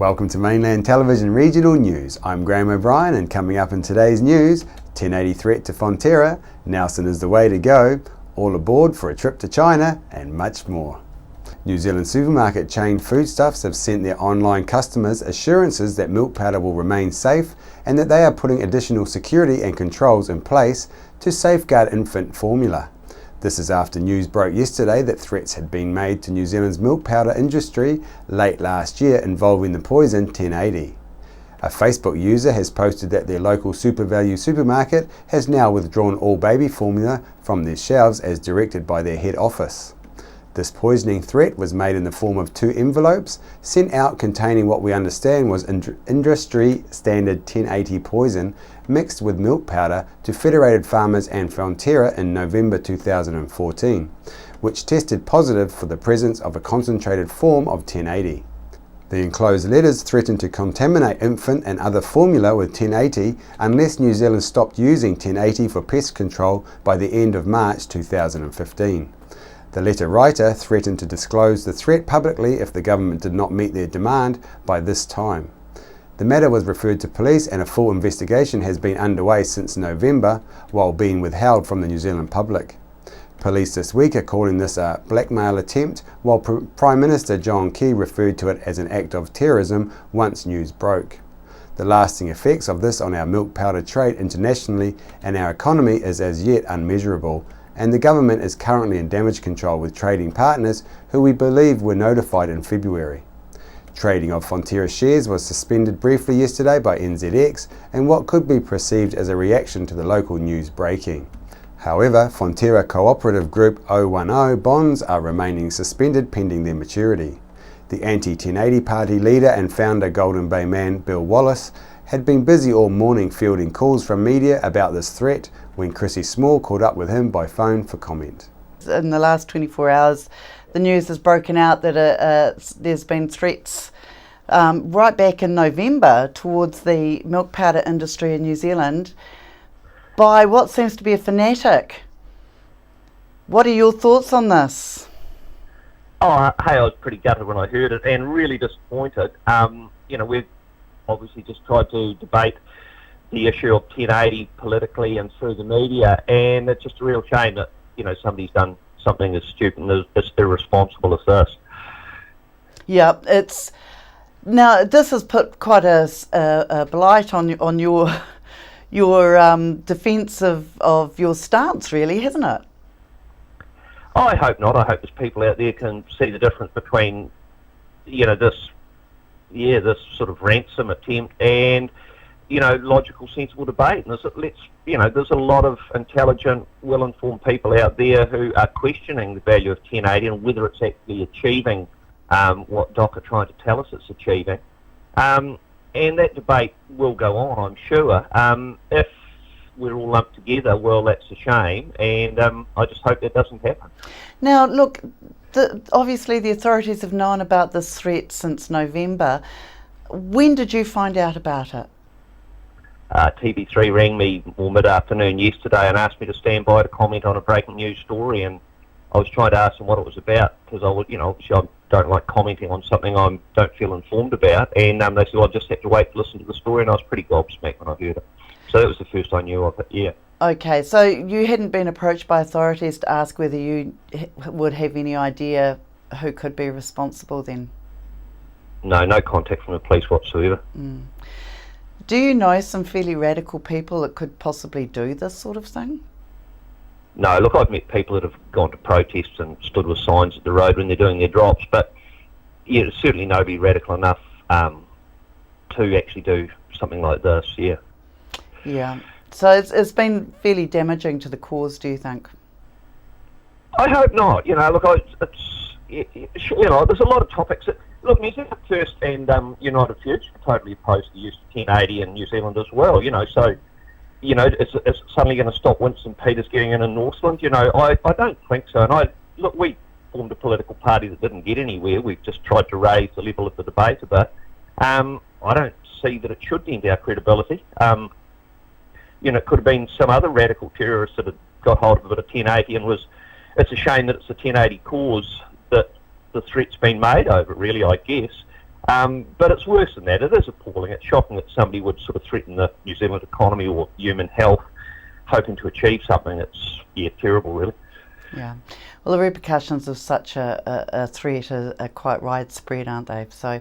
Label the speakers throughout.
Speaker 1: Welcome to Mainland Television Regional News. I'm Graham O'Brien, and coming up in today's news, 1080 threat to Fonterra, Nelson is the way to go, all aboard for a trip to China, and much more. New Zealand supermarket chain Foodstuffs have sent their online customers assurances that milk powder will remain safe and that they are putting additional security and controls in place to safeguard infant formula. This is after news broke yesterday that threats had been made to New Zealand's milk powder industry late last year involving the poison 1080. A Facebook user has posted that their local SuperValu supermarket has now withdrawn all baby formula from their shelves as directed by their head office. This poisoning threat was made in the form of 2 envelopes sent out containing what we understand was industry standard 1080 poison mixed with milk powder to Federated Farmers and Fonterra in November 2014, which tested positive for the presence of a concentrated form of 1080. The enclosed letters threatened to contaminate infant and other formula with 1080 unless New Zealand stopped using 1080 for pest control by the end of March 2015. The letter writer threatened to disclose the threat publicly if the government did not meet their demand by this time. The matter was referred to police and a full investigation has been underway since November while being withheld from the New Zealand public. Police this week are calling this a blackmail attempt, while Prime Minister John Key referred to it as an act of terrorism once news broke. The lasting effects of this on our milk powder trade internationally and our economy is as yet unmeasurable, and the government is currently in damage control with trading partners who we believe were notified in February. Trading of Fonterra shares was suspended briefly yesterday by NZX in what could be perceived as a reaction to the local news breaking. However, Fonterra Cooperative Group 010 bonds are remaining suspended pending their maturity. The anti-1080 party leader and founder Golden Bay man Bill Wallace had been busy all morning fielding calls from media about this threat when Chrissy Small caught up with him by phone for comment.
Speaker 2: In the last 24 hours, the news has broken out that there's been threats right back in November towards the milk powder industry in New Zealand by what seems to be a fanatic. What are your thoughts on this?
Speaker 3: Oh, hey, I was pretty gutted when I heard it and really disappointed. We've obviously just tried to debate the issue of 1080 politically and through the media, and it's just a real shame that somebody's done something as stupid and as irresponsible as this.
Speaker 2: Yeah, now this has put quite a blight on your defence of your stance, really, hasn't it?
Speaker 3: I hope not. I hope there's people out there can see the difference between this sort of ransom attempt and logical, sensible debate. And there's a lot of intelligent, well-informed people out there who are questioning the value of 1080 and whether it's actually achieving what DOC are trying to tell us it's achieving. And that debate will go on, I'm sure. If we're all lumped together, well, that's a shame, and I just hope that doesn't happen.
Speaker 2: Now, look, obviously the authorities have known about this threat since November. When did you find out about it?
Speaker 3: TV3 rang me mid-afternoon yesterday and asked me to stand by to comment on a breaking news story, and I was trying to ask them what it was about because obviously I don't like commenting on something I don't feel informed about, and they said, well, I just have to wait to listen to the story, and I was pretty gobsmacked when I heard it. So that was the first I knew of it, yeah.
Speaker 2: Okay, so you hadn't been approached by authorities to ask whether you would have any idea who could be responsible then?
Speaker 3: No contact from the police whatsoever.
Speaker 2: Do you know some fairly radical people that could possibly do this sort of thing?
Speaker 3: No, look, I've met people that have gone to protests and stood with signs at the road when they're doing their drops, but yeah, certainly nobody radical enough to actually do something like this, yeah.
Speaker 2: Yeah, so it's been fairly damaging to the cause, do you think?
Speaker 3: I hope not. Look, there's a lot of topics that, look, New Zealand First and United Future are totally opposed to the use of 1080 in New Zealand as well, so it's suddenly going to stop Winston Peters getting in Northland? I don't think so. And we formed a political party that didn't get anywhere. We've just tried to raise the level of the debate a bit. I don't see that it should dent our credibility. It could have been some other radical terrorist that had got hold of a bit of 1080 and it's a shame that it's a 1080 cause that the threat's been made over, really, I guess. But it's worse than that. It is appalling. It's shocking that somebody would sort of threaten the New Zealand economy or human health hoping to achieve something. It's, terrible, really.
Speaker 2: Yeah. Well, the repercussions of such a threat are quite widespread, aren't they? So,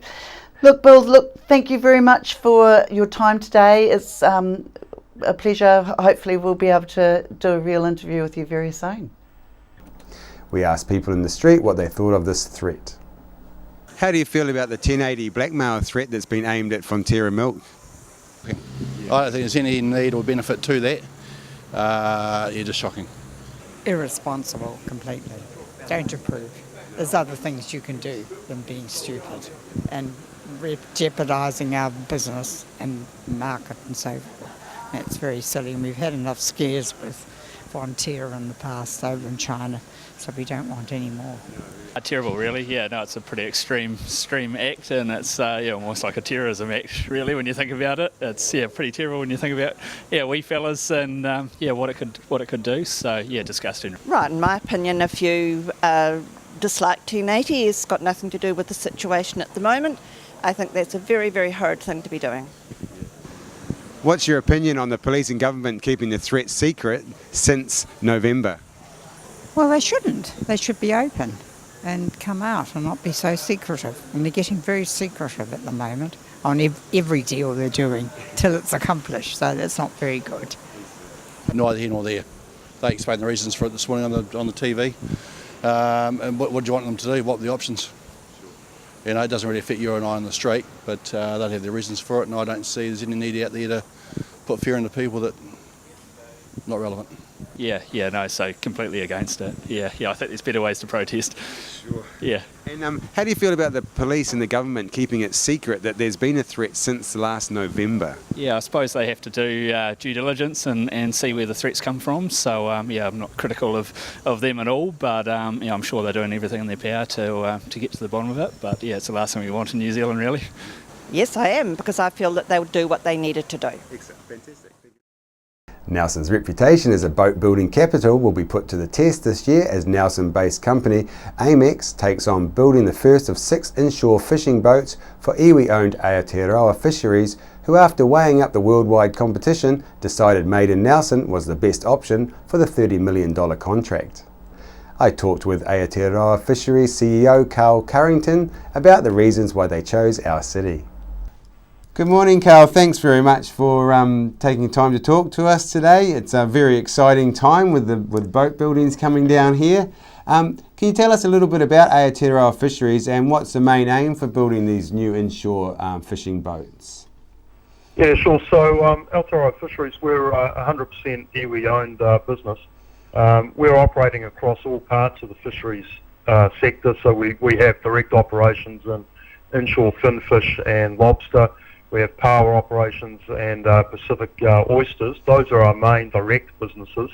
Speaker 2: Bill, thank you very much for your time today. It's a pleasure. Hopefully we'll be able to do a real interview with you very soon.
Speaker 1: We asked people in the street what they thought of this threat. How do you feel about the 1080 blackmail threat that's been aimed at Fonterra Milk?
Speaker 4: I don't think there's any need or benefit to that. Just shocking.
Speaker 5: Irresponsible completely. Don't approve. There's other things you can do than being stupid and jeopardising our business and market and so forth. That's very silly, and we've had enough scares with Fonterra in the past over in China, so we don't want any more.
Speaker 6: Terrible, really. Yeah, no, it's a pretty extreme act, and it's almost like a terrorism act, really, when you think about it. It's pretty terrible when you think about wee fellas and what it could do. So disgusting.
Speaker 7: Right, in my opinion, if you dislike 1080, it's got nothing to do with the situation at the moment. I think that's a very, very hard thing to be doing.
Speaker 1: What's your opinion on the police and government keeping the threat secret since November?
Speaker 5: Well, they shouldn't. They should be open and come out and not be so secretive. And they're getting very secretive at the moment on every deal they're doing till it's accomplished, so that's not very good.
Speaker 4: Neither here nor there. They explained the reasons for it this morning on the TV. And what do you want them to do? What are the options? It doesn't really affect you and I on the street, but they have their reasons for it, and I don't see there's any need out there to put fear into people that not relevant.
Speaker 6: No, so completely against it. I think there's better ways to protest.
Speaker 1: Sure.
Speaker 6: Yeah.
Speaker 1: And how do you feel about the police and the government keeping it secret that there's been a threat since last November?
Speaker 6: Yeah, I suppose they have to do due diligence and see where the threats come from. So, I'm not critical of them at all, but I'm sure they're doing everything in their power to get to the bottom of it. But it's the last thing we want in New Zealand, really.
Speaker 7: Yes, I am, because I feel that they would do what they needed to do.
Speaker 1: Excellent. Fantastic. Nelson's reputation as a boat building capital will be put to the test this year as Nelson-based company Amex takes on building the first of 6 inshore fishing boats for iwi-owned Aotearoa Fisheries, who after weighing up the worldwide competition decided Made in Nelson was the best option for the $30 million contract. I talked with Aotearoa Fisheries CEO Carl Currington about the reasons why they chose our city. Good morning, Carl. Thanks very much for taking time to talk to us today. It's a very exciting time with boat buildings coming down here. Can you tell us a little bit about Aotearoa Fisheries and what's the main aim for building these new inshore fishing boats?
Speaker 8: Yeah, sure. So Aotearoa Fisheries, we're a 100% iwi-owned business. We're operating across all parts of the fisheries sector. So we have direct operations in inshore finfish and lobster. We have power operations and Pacific oysters. Those are our main direct businesses.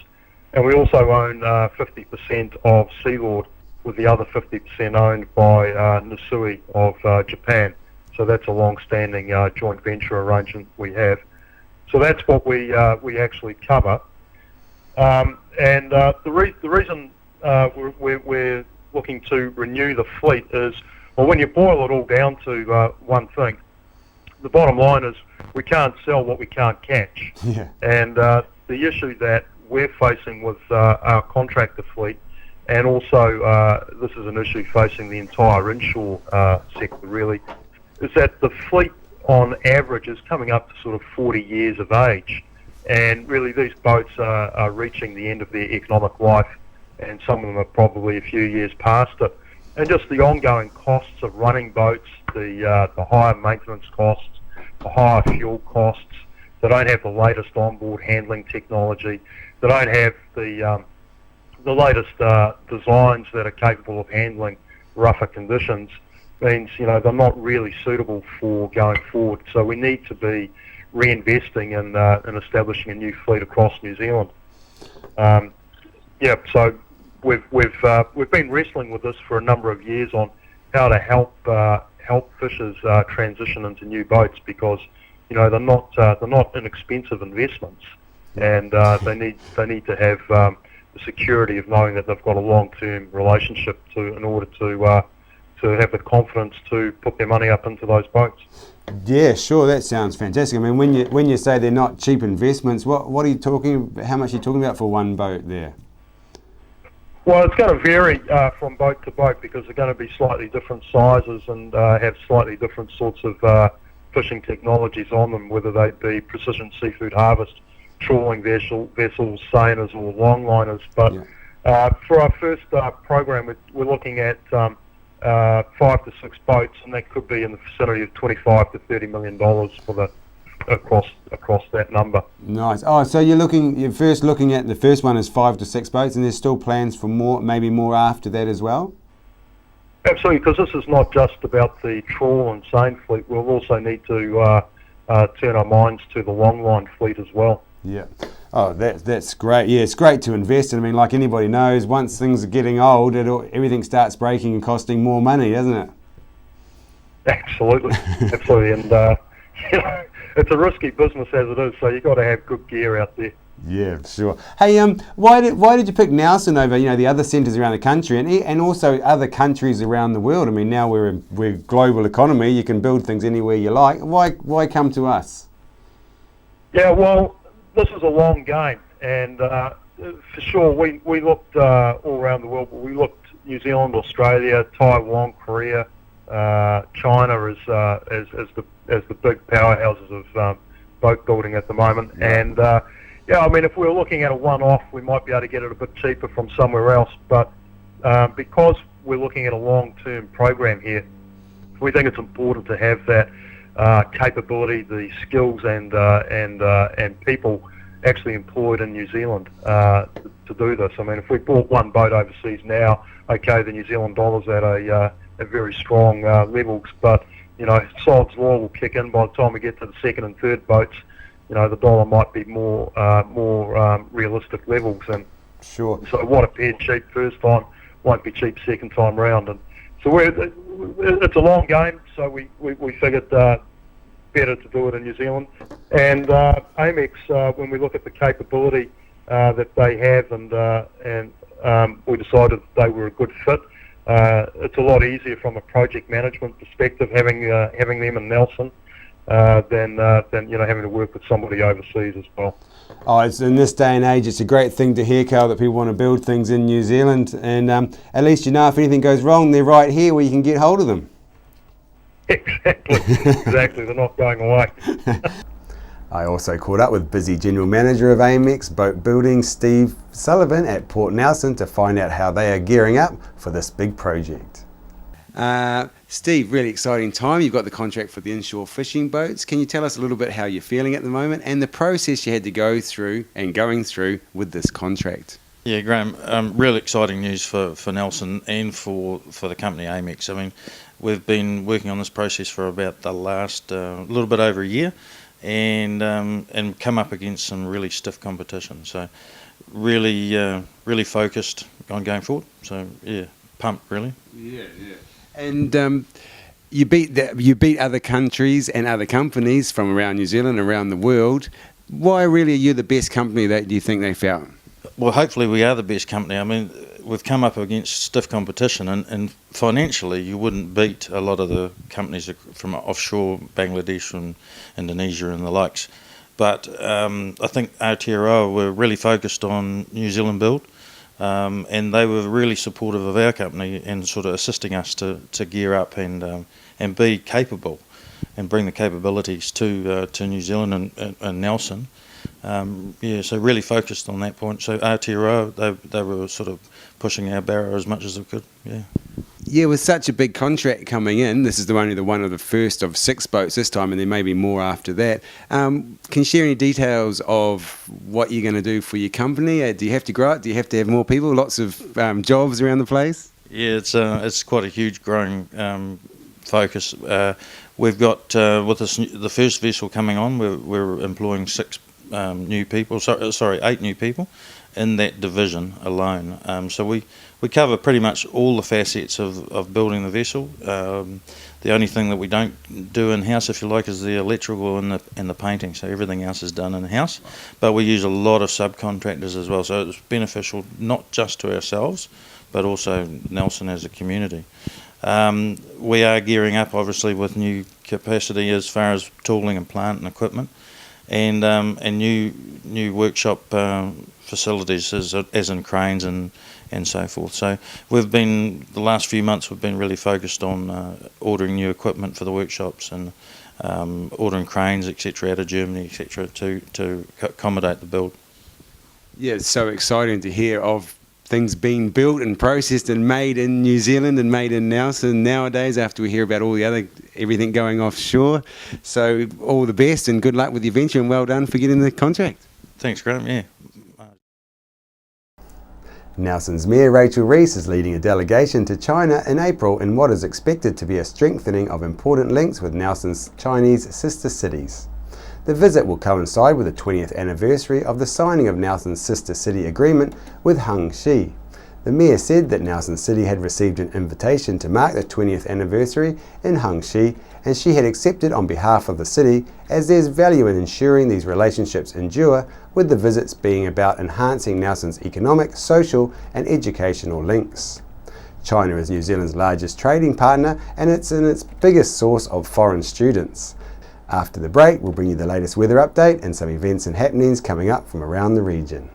Speaker 8: And we also own 50% of Sealord, with the other 50% owned by Nisui of Japan. So that's a long-standing joint venture arrangement we have. So that's what we actually cover. And the reason we're looking to renew the fleet is, well, when you boil it all down to one thing, the bottom line is we can't sell what we can't catch.
Speaker 1: Yeah.
Speaker 8: And the issue that we're facing with our contractor fleet, and also this is an issue facing the entire inshore sector really, is that the fleet on average is coming up to sort of 40 years of age. And really these boats are reaching the end of their economic life, and some of them are probably a few years past it. And just the ongoing costs of running boats, the higher maintenance costs, the higher fuel costs, they don't have the latest onboard handling technology, they don't have the latest designs that are capable of handling rougher conditions, means they're not really suitable for going forward. So we need to be reinvesting in establishing a new fleet across New Zealand. So we've been wrestling with this for a number of years on how to help fishers transition into new boats, because they're not inexpensive investments, and they need to have the security of knowing that they've got a long-term relationship in order to have the confidence to put their money up into those boats.
Speaker 1: Yeah, sure. That sounds fantastic. I mean, when you say they're not cheap investments, what are you talking? How much are you talking about for one boat there?
Speaker 8: Well, it's going to vary from boat to boat, because they're going to be slightly different sizes and have slightly different sorts of fishing technologies on them, whether they be precision seafood harvest, trawling vessels, seiners or longliners. But for our first program, we're looking at 5 to 6 boats, and that could be in the vicinity of $25 to $30 million for the across that number.
Speaker 1: Nice. Oh, so you're first looking at the first one is 5 to 6 boats, and there's still plans for more, maybe more after that as well?
Speaker 8: Absolutely, because this is not just about the trawl and seine fleet. We'll also need to turn our minds to the longline fleet as well.
Speaker 1: Yeah. Oh, that's great. Yeah, it's great to invest in. I mean, like anybody knows, once things are getting old, everything starts breaking and costing more money, doesn't it?
Speaker 8: Absolutely, absolutely, and it's a risky business as it is, so you've got to have good gear out there.
Speaker 1: Yeah, sure. Hey, why did you pick Nelson over the other centres around the country and also other countries around the world? I mean, now we're a global economy. You can build things anywhere you like. Why come to us?
Speaker 8: Yeah, well, this is a long game, and for sure we looked all around the world, but we looked New Zealand, Australia, Taiwan, Korea, China as the big powerhouses of boat building at the moment. And I mean, if we were looking at a one-off, we might be able to get it a bit cheaper from somewhere else. But because we're looking at a long-term program here, we think it's important to have that capability, the skills and people actually employed in New Zealand to do this. I mean, if we bought one boat overseas now, okay, the New Zealand dollar's at a very strong levels, but Sod's Law will kick in by the time we get to the second and third boats. The dollar might be more realistic levels, and
Speaker 1: sure.
Speaker 8: So what appeared cheap first time won't be cheap second time round, and so it's a long game. So we figured better to do it in New Zealand, and Amex, when we look at the capability that they have, and we decided that they were a good fit. It's a lot easier from a project management perspective having them in Nelson than having to work with somebody overseas as well.
Speaker 1: Oh, it's in this day and age, it's a great thing to hear, Carl, that people want to build things in New Zealand, and at least if anything goes wrong, they're right here where you can get hold of them.
Speaker 8: Exactly. They're not going away.
Speaker 1: I also caught up with busy General Manager of Amex Boat Building, Steve Sullivan, at Port Nelson to find out how they are gearing up for this big project. Steve, really exciting time. You've got the contract for the inshore fishing boats. Can you tell us a little bit how you're feeling at the moment and the process you had to go through and going through with this contract?
Speaker 9: Yeah, Graham, really exciting news for Nelson and for the company Amex. I mean, we've been working on this process for about the last little bit over a year, and come up against some really stiff competition. So really focused on going forward. So yeah, pumped really.
Speaker 1: Yeah. And you beat other countries and other companies from around New Zealand, around the world. Why really are you the best company that you think they found?
Speaker 9: Well, hopefully we are the best company. I mean, we've come up against stiff competition, and financially you wouldn't beat a lot of the companies from offshore Bangladesh and Indonesia and the likes. But I think Aotearoa were really focused on New Zealand build, and they were really supportive of our company and sort of assisting us to gear up and be capable and bring the capabilities to New Zealand and Nelson. So really focused on that point. So Aotearoa, they were sort of pushing our barrow as much as they could.
Speaker 1: Yeah, with such a big contract coming in, this is only one of the first of 6 boats this time, and there may be more after that. Can you share any details of what you're going to do for your company? Do you have to grow it? Do you have to have more people? Lots of jobs around the place?
Speaker 9: Yeah, it's quite a huge growing We've got with the first vessel coming on, we're employing new people, sorry, 8 new people in that division alone. So we cover pretty much all the facets of building the vessel. The only thing that we don't do in-house, if you like, is the electrical and the painting. So everything else is done in-house. But we use a lot of subcontractors as well. So it's beneficial not just to ourselves, but also Nelson as a community. We are gearing up, obviously, with new capacity as far as tooling and plant and equipment, and new workshop facilities as in cranes and so forth. So the last few months we've been really focused on ordering new equipment for the workshops and ordering cranes, etc., out of Germany, etc., to accommodate the build.
Speaker 1: Yeah, it's so exciting to hear of things being built and processed and made in New Zealand and made in Nelson nowadays, after we hear about all the everything going offshore. So all the best and good luck with your venture, and well done for getting the contract.
Speaker 9: Thanks, Graham. Yeah.
Speaker 1: Nelson's Mayor Rachel Reese is leading a delegation to China in April in what is expected to be a strengthening of important links with Nelson's Chinese sister cities. The visit will coincide with the 20th anniversary of the signing of Nelson's sister city agreement with Hengxi. The Mayor said that Nelson City had received an invitation to mark the 20th anniversary in Hengxi, and she had accepted on behalf of the city, as there's value in ensuring these relationships endure, with the visits being about enhancing Nelson's economic, social and educational links. China is New Zealand's largest trading partner, and it's its biggest source of foreign students. After the break, we'll bring you the latest weather update and some events and happenings coming up from around the region.